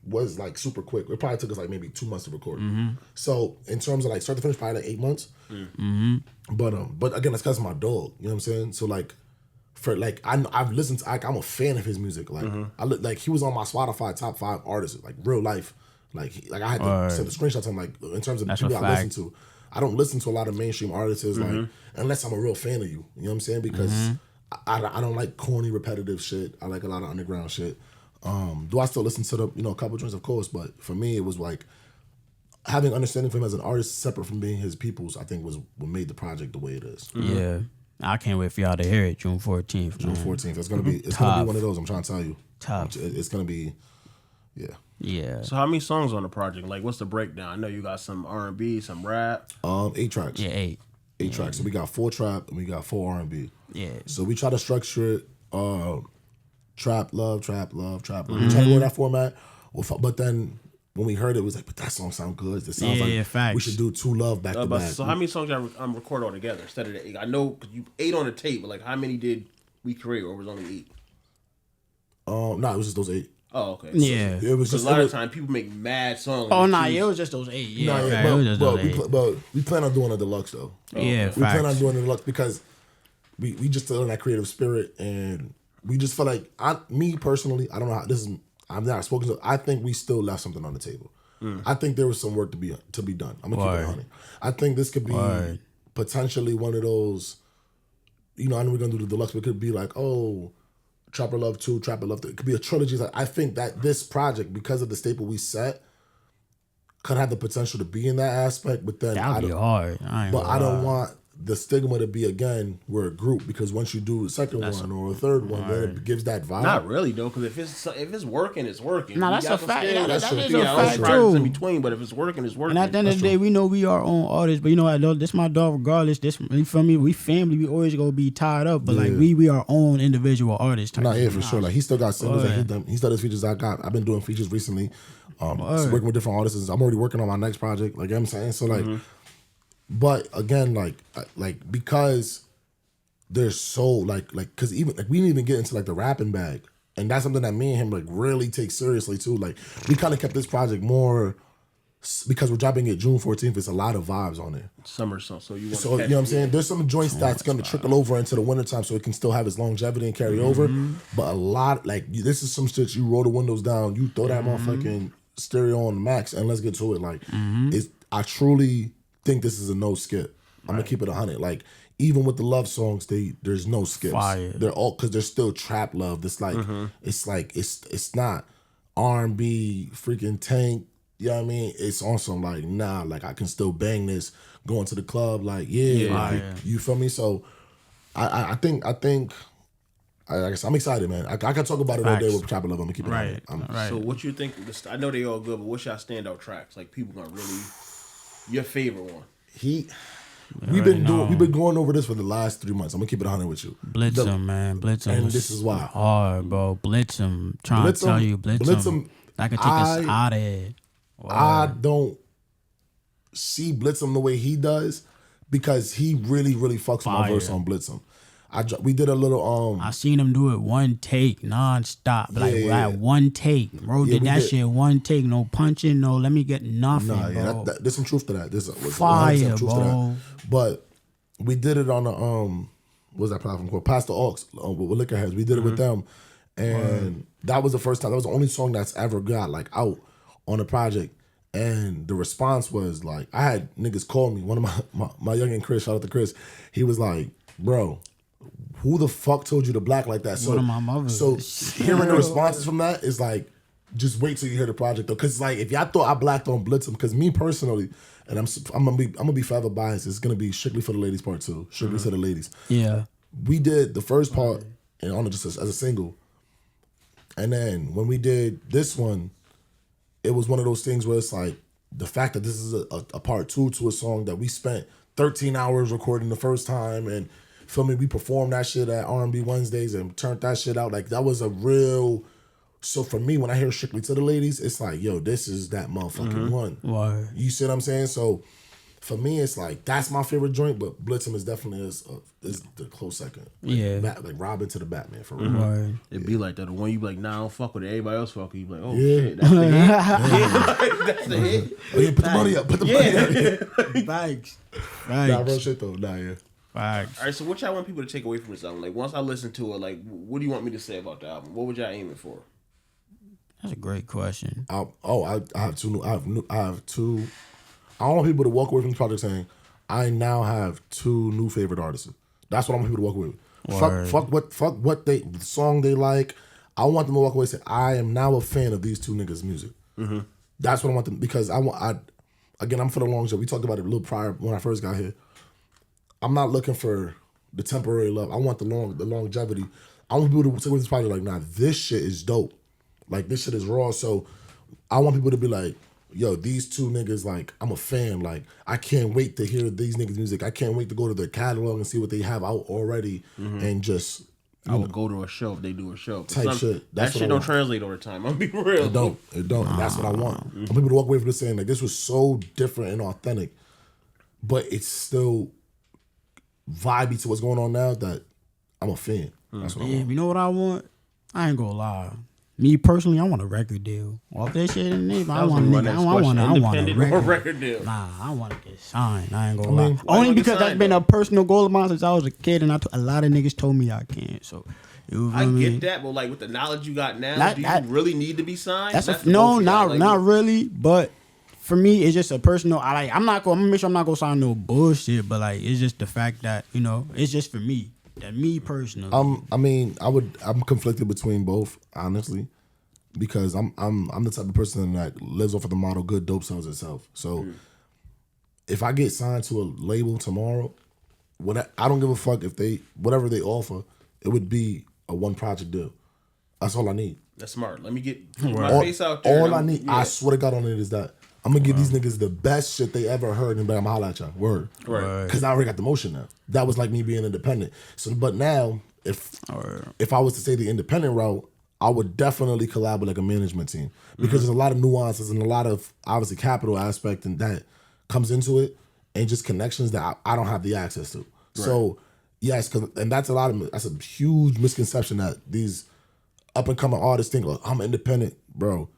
was like super quick. It probably took us like maybe 2 months to record. So in terms of like start to finish, probably like 8 months. But again, that's because of my dog. You know what I'm saying? So like, for like I've listened to. I'm a fan of his music. Like like he was on my Spotify top 5 artists. Like real life. Like I had to send the screenshots. I'm like in terms of the people I listen to. I don't listen to a lot of mainstream artists like unless I'm a real fan of you. You know what I'm saying? Because I don't like corny, repetitive shit. I like a lot of underground shit. Do I still listen to the a couple joints, of course, but for me it was like having understanding for him as an artist separate from being his people's. I think was what made the project the way it is. Yeah, I can't wait for y'all to hear it. June 14th. June 14th. It's gonna be one of those. I'm trying to tell you. Tough. It's gonna be. Yeah. So how many songs on the project? Like, what's the breakdown? I know you got some R&B, some rap. 8 tracks. Yeah, 8. 8 tracks. So we got 4 trap and we got 4 R&B. Yeah. So we try to structure it trap, love, trap, love, trap, love. We try to go in that format. But then when we heard it, was like, but that song sound good. It sounds like facts. we should do 2 love back to back. So how many songs y'all record all together instead of the 8? I know because you 8 on the tape, but like how many did we create, or was it only 8? No, it was just those 8. Oh, okay. Yeah, it was just a lot of times people make mad songs. Oh, nah, it was just those 8. Yeah, it was just those 8. But we plan on doing a deluxe though. Yeah, we plan on doing a deluxe because we just still in that creative spirit, and we just feel like me personally, I don't know how this is. I'm not spoken to. I think we still left something on the table. I think there was some work to be done. I'm gonna keep it honest. I think this could be potentially one of those. I know we're gonna do the deluxe, but it could be like, Trapper Love 2, Trapper Love 3. It could be a trilogy. I think that this project, because of the staple we set, could have the potential to be in that aspect. But then that'd be hard. I don't want the stigma to be, again, we're a group, because once you do a second one or a third one, then it gives that vibe. Not really though, because if it's working, it's working. No, that's a fact. That's a fact too. In between, but if it's working, it's working. And at the end of the day, we know we are on artists, but this my dog. Regardless, you feel me? We family. We always gonna be tied up, but like we are own individual artists. For sure. Like he still got singles that he still does features. I've been doing features recently, working with different artists. I'm already working on my next project. Like you know what I'm saying, so like. But again, like because there's so because even we didn't even get into like the rapping bag, and that's something that me and him like really take seriously too. Like we kind of kept this project more because we're dropping it June 14th. It's a lot of vibes on it. Summer song, so you know what I'm saying. There's some joints that's gonna trickle over into the wintertime, so it can still have its longevity and carry over. But a lot this is some shit you roll the windows down, you throw that motherfucking stereo on the max, and let's get to it. Like I truly think this is a no skip. I'm gonna keep it 100. Like even with the love songs, there's no skips. Fire. They're all because they're still trap love. It's like it's not R&B freaking Tank. You know what I mean? It's also like nah, like I can still bang this going to the club. Like you feel me? So I think. I guess I'm excited, man. I can talk about it all day with Trap Love. I'm gonna keep it right. So what you think? I know they all good, but what's y'all standout tracks? Like people gonna really your favorite one? We've been going over this for the last 3 months. I'm gonna keep it 100 with you. Blitz'em, man. Blitz'em. And this is why. Hard, bro. Blitz'em. Trying to tell you, Blitz'em. That could take us out of here. Wow. I don't see Blitz'em the way he does because he really, really fucks with my verse on Blitz'em. We did a little. I seen him do it one take, nonstop. Like one take. Bro did that shit one take. No punching, no let me get nothing, bro. There's some truth to that. There's fire, truth bro. To that. But we did it on a what's that platform called? Pastor Aux with Liquor Heads. We did it with them, and that was the first time. That was the only song that's ever got like out on the project. And the response was like, I had niggas call me. One of my youngin' Chris, shout out to Chris. He was like, bro, who the fuck told you to black like that? So, one of my mothers. So hearing the responses from that is like, just wait till you hear the project though. Cause like if y'all thought I blacked on Blitz'em, cause me personally, and I'm gonna be forever biased. It's gonna be strictly for the ladies part 2, strictly to the ladies. Yeah, we did the first part and on it just as a single, and then when we did this one, it was one of those things where it's like the fact that this is a part 2 to a song that we spent 13 hours recording the first time and. Feel me? We performed that shit at R&B Wednesdays and turned that shit out. Like that was a real. So for me, when I hear strictly to the ladies, it's like, yo, this is that motherfucking one. Why? You see what I'm saying? So for me, it's like that's my favorite joint, but Blitz'em is definitely is the close second. Like, like Robin to the Batman for real. It'd be like that. The one you be like, nah, I don't fuck with it. Everybody else fuck with you. Be like, oh shit, that's the hit. That's the hit. Oh, yeah, put the money up. Put the money up. Thanks. Nah, real shit though. Nah, yeah. Facts. All right, so what y'all want people to take away from this album? Like, once I listen to it, like, what do you want me to say about the album? What would y'all aiming for? That's a great question. I have two. I have two. I want people to walk away from this project saying, I now have 2 new favorite artists. That's what I want people to walk away with. Fuck what the song they like. I want them to walk away and say, I am now a fan of these 2 niggas' music. Mm-hmm. That's what I want them, because I'm for the longevity. We talked about it a little prior when I first got here. I'm not looking for the temporary love. I want the longevity. I want people to take with this project like, nah, this shit is dope. Like, this shit is raw. So I want people to be like, yo, these 2 niggas, like, I'm a fan. Like, I can't wait to hear these niggas' music. I can't wait to go to their catalog and see what they have out already and just... I would go to a show if they do a show. Type shit. That shit don't translate all the time. I'm gonna be real. It don't. That's what I want. I want people to walk away from this saying, like, this was so different and authentic, but it's still... vibey to what's going on now that I'm a fan. That's what I want. You know what I want? I ain't gonna lie. Me personally, I want a record deal. Off that shit in there, I want a record deal. Nah, I want to get signed. I ain't gonna lie. Only because that's been a personal goal of mine since I was a kid, and a lot of niggas told me I can't. So I get that, but like with the knowledge you got now, do you really need to be signed? Not really. But for me, it's just a personal. I'm gonna make sure I'm not gonna sign no bullshit. But like, it's just the fact that it's just for me. That me personally. I'm conflicted between both, honestly, because I'm the type of person that lives off of the motto "good dope sells itself." So if I get signed to a label tomorrow, I don't give a fuck if whatever they offer, it would be a 1 project deal. That's all I need. That's smart. Let me get my face out there. All I need, I swear to God on it, is that I'm gonna give these niggas the best shit they ever heard and be like, I'm gonna holla at y'all. Word. Right. Because I already got the motion now. That was like me being independent. So, but now, if I was to say the independent route, I would definitely collab with like a management team. Because there's a lot of nuances and a lot of, obviously, capital aspect and that comes into it, and just connections that I don't have the access to. Right. So, yes, and that's a huge misconception that these up-and-coming artists think, like, I'm independent, bro.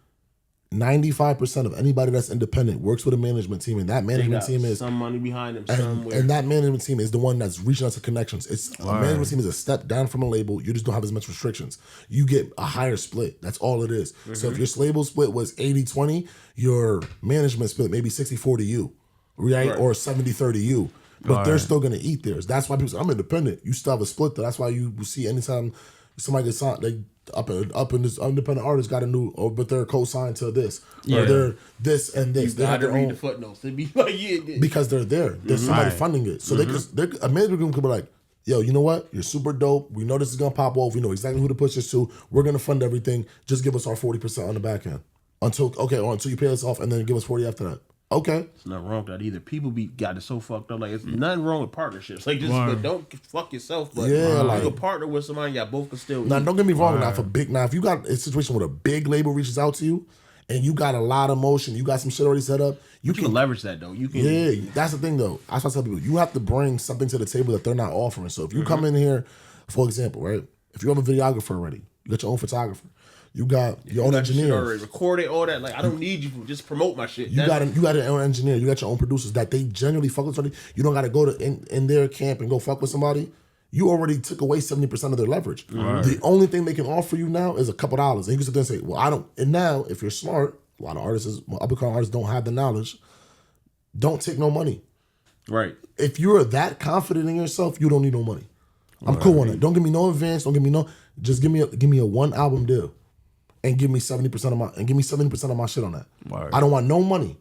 95% of anybody that's independent works with a management team, and that management team is some money behind them somewhere. And that management team is the one that's reaching out to connections. A management team is a step down from a label. You just don't have as much restrictions. You get a higher split. That's all it is. So if your label split was 80-20, your management split maybe 60-40 you, right? Or 70-30 you. but they're still gonna eat theirs. That's why people say I'm independent. You still have a split though. That's why you see anytime somebody gets signed, they up in this independent artist got a new, but they're co-signed to this, or they're this and this. They have to read the footnotes. They be like, because they're there. There's somebody funding it, so a management could be like, yo, you know what? You're super dope. We know this is gonna pop off. We know exactly who to push this to. We're gonna fund everything. Just give us our 40% on the back end until you pay us off, and then give us 40 after that. Okay, it's not wrong with that either. People got it so fucked up. Like it's nothing wrong with partnerships. Like just but don't fuck yourself. But like, you can partner with somebody. Y'all both can still. Now don't get me wrong. Now if you got a situation where a big label reaches out to you, and you got a lot of motion, you got some shit already set up. You can leverage that though. You can. Yeah, that's the thing though. That's what I tell people. You have to bring something to the table that they're not offering. So if you come in here, for example, right? If you have a videographer already, you got your own photographer. You got your own engineer. Already recorded all that. Like I don't need you to just promote my shit. You got your own engineer. You got your own producers that they genuinely fuck with somebody. You don't got to go to in their camp and go fuck with somebody. You already took away 70% of their leverage. Right. The only thing they can offer you now is a couple dollars. And you can sit there and say, well, I don't. And now, if you're smart, a lot of artists, up-and-coming artists don't have the knowledge. Don't take no money. Right. If you're that confident in yourself, you don't need no money. I'm cool on it. Don't give me no advance. Don't give me no. Just give me a one album deal. And give me 70% of my shit on that. Right. I don't want no money.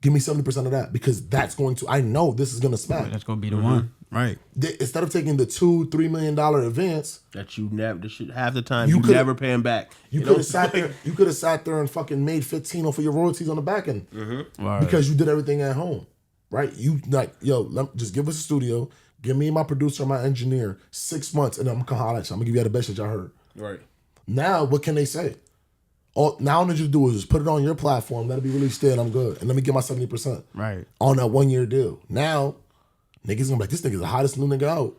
Give me 70% of that because that's going to. I know this is gonna smack. That's gonna be the one, right? Instead of taking the $2-3 million advance that you never, this shit half the time you never pay him back. You could have sat there. You could have sat there and fucking made 15 off of your royalties on the back end because you did everything at home, right? You like just give us a studio, give me my producer, my engineer 6 months, and then I'm gonna holler at you. I'm gonna give you the best that y'all heard. Right now, what can they say? Now all I need you to do is just put it on your platform. That'll be released there and I'm good. And let me get my 70%. Right. On that 1 year deal. Now, niggas gonna be like, this nigga's the hottest new nigga out.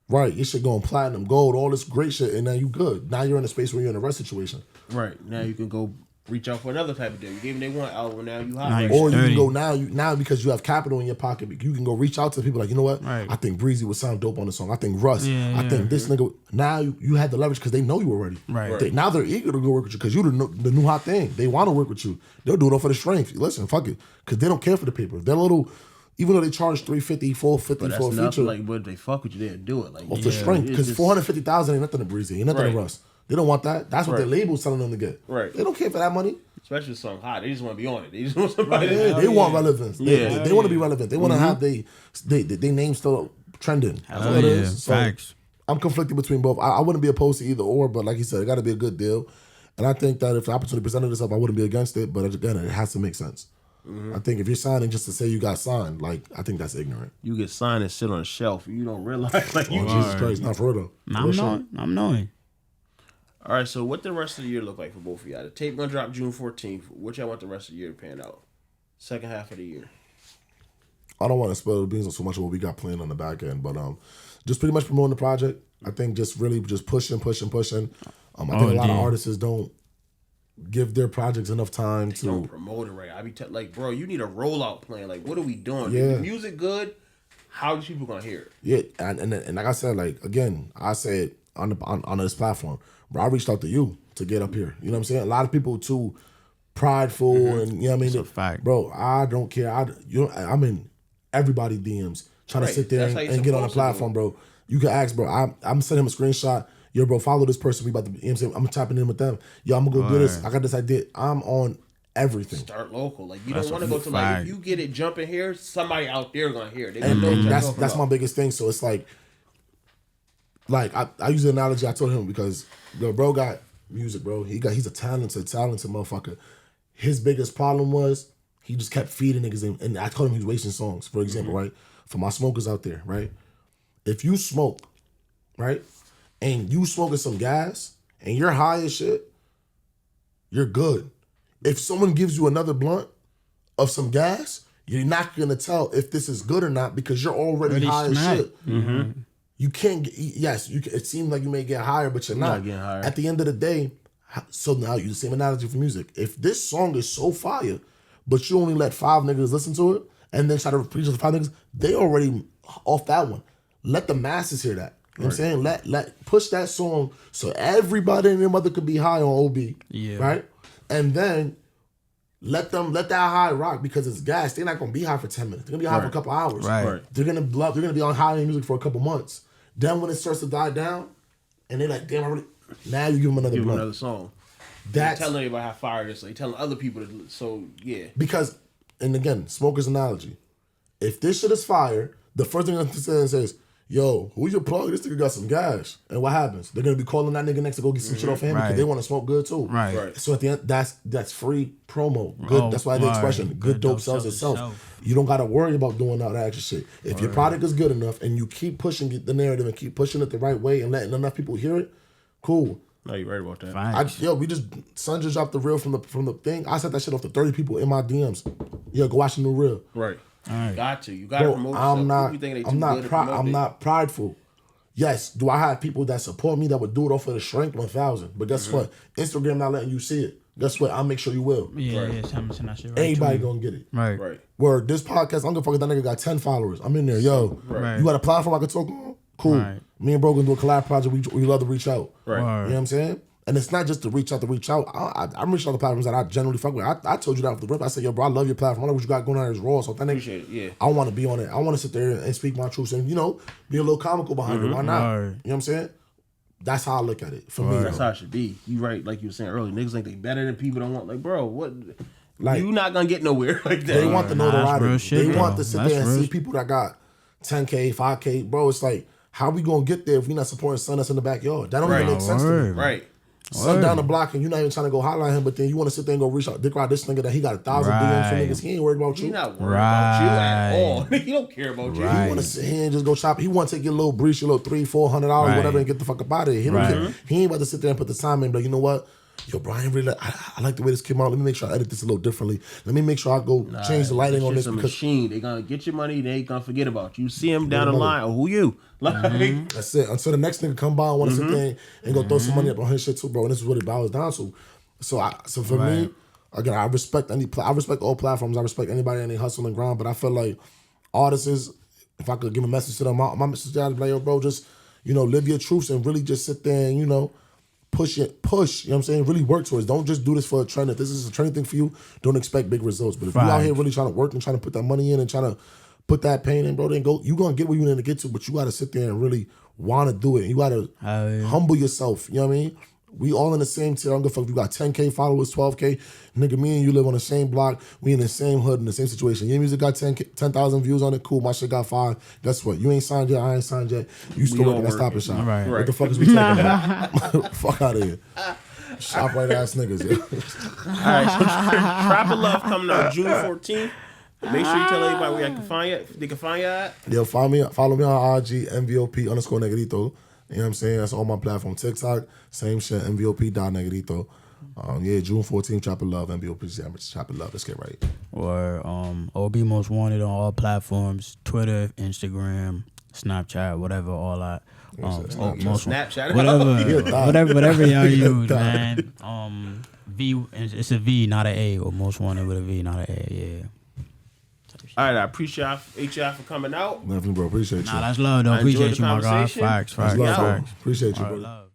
Right. Your shit going platinum, gold, all this great shit, and now you good. Now you're in a space where you're in a rest situation. Right. Now you can go reach out for another type of deal. You gave them they one album, now you hot. Right. Or you can go now because you have capital in your pocket, you can go reach out to people like, you know what? Right. I think Breezy would sound dope on the song. I think Russ. I think this nigga. Now you had the leverage because they know you already. Right. Now they're eager to go work with you because you the new hot thing. They want to work with you. They'll do it all for the strength. Listen, fuck it, because they don't care for the paper. They're little. Even though they charge $350, $450 for a feature, like, but they fuck with you, they'll do it. Like off the strength, because $450,000 ain't nothing to Breezy, ain't nothing to Russ. They don't want that. That's what their label's telling them to get. Right. They don't care for that money. Especially the song hot. They just want to be on it. They just want somebody. They want relevance. They want to be relevant. They want to have they name still trending. That's all it is. So facts. I'm conflicted between both. I wouldn't be opposed to either or, but like you said, it got to be a good deal. And I think that if the opportunity presented itself, I wouldn't be against it. But again, it has to make sense. I think if you're signing just to say you got signed, like I think that's ignorant. You get signed and sit on a shelf. You don't realize like you Jesus Christ, not for real though. I'm knowing. All right, so what the rest of the year look like for both of y'all? The tape gonna drop June 14th. What y'all want the rest of the year to pan out? Second half of the year. I don't want to spill the beans on so much of what we got planned on the back end, but just pretty much promoting the project. I think just really just pushing. I think a lot of artists don't give their projects enough time to don't promote it right. I be like, bro, you need a rollout plan. Like, what are we doing? Yeah. If the music good, how are people gonna hear it? Yeah, and like I said, like again, I said on this platform, bro, I reached out to you to get up here. You know what I'm saying? A lot of people too prideful and you know what I mean. It's a fact. Bro, I don't care. I'm in everybody DMs trying to sit there and get on the platform, bro. You can ask, bro. I'm sending him a screenshot. Yo, bro, follow this person. We about to, you know what I'm saying? I'm tapping in with them. Yo, I'm gonna go do this. I got this idea. I'm on everything. Start local. Like you don't want to go to like if you get it jumping here, somebody out there gonna hear it. And that's my biggest thing. So it's like I use the analogy I told him because the bro got music, bro. He's a talented motherfucker. His biggest problem was he just kept feeding niggas and I told him he was wasting songs. For example, right? For my smokers out there, right? If you smoke, right? And you smoking some gas and you're high as shit, you're good. If someone gives you another blunt of some gas, you're not gonna tell if this is good or not because you're already high as shit. Mm-hmm. You can't get, it seems like you may get higher, but you're not. Getting higher. At the end of the day, so now you use the same analogy for music. If this song is so fire, but you only let 5 niggas listen to it and then try to preach to 5 niggas, they already off that one. Let the masses hear that. You know what I'm saying? Let push that song so everybody and their mother could be high on OB. Yeah. Right? And then let that high rock because it's gas. They're not gonna be high for 10 minutes. They're gonna be high for a couple hours. Right. They're gonna be on high music for a couple months. Then when it starts to die down, and they're like, damn, now you give them another blunt. Another song. That's telling everybody how fire this. Like telling other people to. So yeah. Because, and again, smoker's analogy. If this shit is fire, the first thing I'm saying says, yo, who your plug? This nigga got some gas. And what happens? They're gonna be calling that nigga next to go get some shit off of him because they want to smoke good too. Right. So at the end, that's free promo. Good. That's why the expression, good dope sells itself. You don't gotta worry about doing all that extra shit. If your product is good enough and you keep pushing the narrative and keep pushing it the right way and letting enough people hear it, cool. No, you're right about that. Son just dropped the reel from the thing. I sent that shit off to 30 people in my DMs. Yo, go watch the new reel. Right. Right. Got to. You got to promote yourself. I'm not prideful. Yes, do I have people that support me that would do it off for the shrink 1,000? But guess what? Instagram not letting you see it. Guess what? I'll make sure you will. Yeah, time to send that shit right. Anybody gonna get it. Right. Where this podcast, I'm gonna fuck if that nigga got 10 followers. I'm in there. Yo, you got a platform I can talk on? Cool. Right. Me and bro gonna do a collab project. We love to reach out. Right. You know what I'm saying? And it's not just to reach out. I'm reaching out to platforms that I generally fuck with. I told you that off the rip. I said, yo, bro, I love your platform. I know what you got going on is raw. So appreciate it, yeah. I want to be on it. I want to sit there and speak my truth and, be a little comical behind it. Why not? Right. You know what I'm saying? That's how I look at it. For me, that's how it should be. You right, like you were saying earlier. Niggas think they better than people don't want. Like, bro, what? Like, you not gonna get nowhere like that. They want the notoriety. They want to sit there and see shit. people that got 10K, 5K. Bro, it's like, how we gonna get there if we not supporting son that's in the backyard? That don't even make sense to me. Right. Son down the block and you're not even trying to go holler at him, but then you want to sit there and go reach out, dick ride this nigga that he got 1,000 DMs for niggas. He ain't worried about you. He not worried about you at all. He don't care about you. He want to sit here and just go shop. He want to take your little breach, your little $300-$400, whatever, and get the fuck up out of here. He don't care. He ain't about to sit there and put the time in, but you know what? Yo, Brian, really, I like the way this came out. Let me make sure I edit this a little differently. Let me make sure I go change the lighting on this. It's a machine. They gonna get your money. They ain't gonna forget about you. You see him down the line. Oh, who you? Like that's it. Until the next nigga come by and want to sit there and go throw some money up on his shit too, bro. And this is what it boils down to. So for me, again, I respect all platforms. I respect anybody in their hustle and grind. But I feel like artists, if I could give a message to them, my message to them is like, yo, bro, just live your truths and really just sit there and push, you know what I'm saying? Really work towards. Don't just do this for a trend. If this is a trending thing for you, don't expect big results. But if you out here really trying to work and trying to put that money in and trying to put that pain in, bro, then you going to get where you need to get to, but you got to sit there and really want to do it. You got to humble yourself. You know what I mean? We all in the same tier. I don't give a fuck if you got 10K followers, 12K. Nigga, me and you live on the same block. We in the same hood, in the same situation. Your music got 10,000 views on it. Cool. My shit got 5. Guess what? You ain't signed yet. I ain't signed yet. You still working at Stop and Shop. Right. What the fuck is we talking about? Fuck out of here. Shop right ass niggas. All right, so Trap of Love coming out June 14th. Make sure you tell everybody where they can find you at. Yo, follow me on IG, MVOP_Negrito. You know what I'm saying? That's on my platform. TikTok, same shit, MVOP.Negrito. June 14th, Trap of Love, MVOP, Trap of Love. Let's get right. Or OB Most Wanted on all platforms, Twitter, Instagram, Snapchat, whatever, all that. Snapchat. whatever y'all use, man. V, it's a V, not an A, or Most Wanted with a V, not an A, yeah. All right, I appreciate y'all for coming out. Nothing, bro. Appreciate you. Nah, that's love, though. Appreciate you, my God. Facts. Appreciate you, bro.